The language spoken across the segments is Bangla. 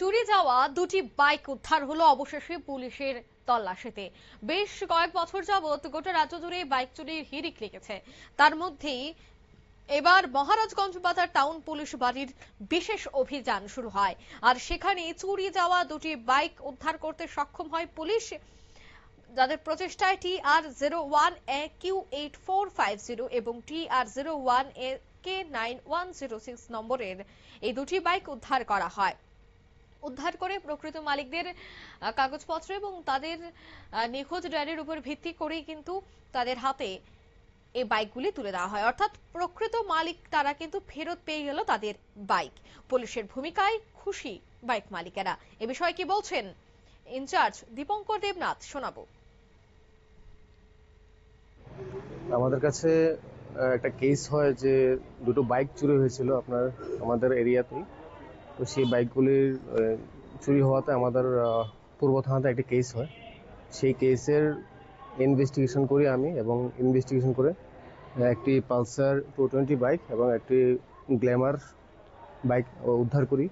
চুরি যাওয়া দুটি বাইক উদ্ধার হলো অবশেষে পুলিশের তল্লাশিতে। বেশ কয়েক বছর যাবত গোটা রাজ্য জুড়ে বাইক চুরির হিড়িক লেগেছে। তার মধ্যেই এবার মহারাজগঞ্জ বাজার টাউন পুলিশ বাড়ির বিশেষ অভিযান শুরু হয়, আর সেখানে চুরি যাওয়া দুটি বাইক উদ্ধার করতে সক্ষম হয় পুলিশ, যাদের প্রচেষ্টায় TR01AQ8450 এবং TR01AK9106 নম্বরের এই দুটি বাইক উদ্ধার করা হয়। উদ্ধার করে প্রকৃত মালিকদের কাগজপত্র এবং তাদের নিখোঁজ ডায়েরির উপর ভিত্তি করেই কিন্তু তাদের হাতে এই বাইকগুলি তুলে দেওয়া হয়, অর্থাৎ প্রকৃত মালিক তারা কিন্তু ফেরত পেয়ে গেল তাদের বাইক। পুলিশের ভূমিকায় খুশি বাইক মালিকেরা। এ বিষয়ে কি বলছেন ইনচার্জ দীপঙ্কর দেবনাথ, শোনাবো। আমাদের কাছে একটা কেস হয় যে দুটো বাইক চুরি হয়েছিল আমাদের এরিয়াতেই। তো সেই বাইকগুলির চুরি হওয়াতে আমাদের পূর্ব থানাতে একটা কেস হয়। সেই কেসের ইনভেস্টিগেশন করি আমি, এবং ইনভেস্টিগেশন করে একটি পালসার 220 বাইক এবং একটি গ্ল্যামার বাইক উদ্ধার করি।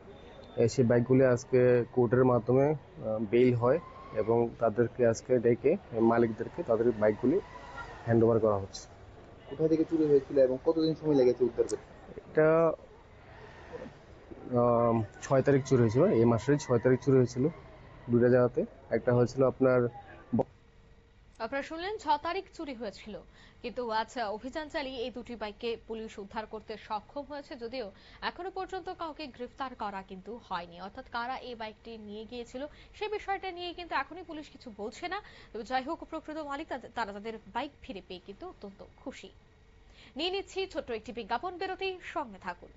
সেই বাইকগুলি আজকে কোর্টের মাধ্যমে বেইল হয় এবং তাদেরকে আজকে ডেকে মালিকদেরকে তাদের বাইকগুলি হ্যান্ড ওভার করা হচ্ছে। কোথা থেকে চুরি হয়েছিল এবং কতদিন সময় লেগেছে উদ্ধার করতে? এটা 6 তারিখ চুরি হয়েছিল, এই মাসের 6 তারিখ চুরি হয়েছিল দুটা জায়গাতে। একটা হয়েছিল আপনারা শুনলেন 6 তারিখ চুরি হয়েছিল, কিন্তু আচ্ছা অভিযান চালিয়ে এই দুটি বাইককে পুলিশ উদ্ধার করতে সক্ষম হয়েছে, যদিও এখনো পর্যন্ত কাউকে গ্রেফতার করা কিন্তু হয়নি। অর্থাৎ কারা এই বাইকটি নিয়ে গিয়েছিল সে বিষয়টা নিয়ে কিন্তু এখনই পুলিশ কিছু বলছে না। যাই হোক, প্রকৃত মালিক তারা তাদের বাইক ফিরে পেয়ে কিন্তু অত্যন্ত খুশি। নিয়ে নিচ্ছি ছোট্ট একটি বিজ্ঞাপন বিরতি, সঙ্গে থাকুন।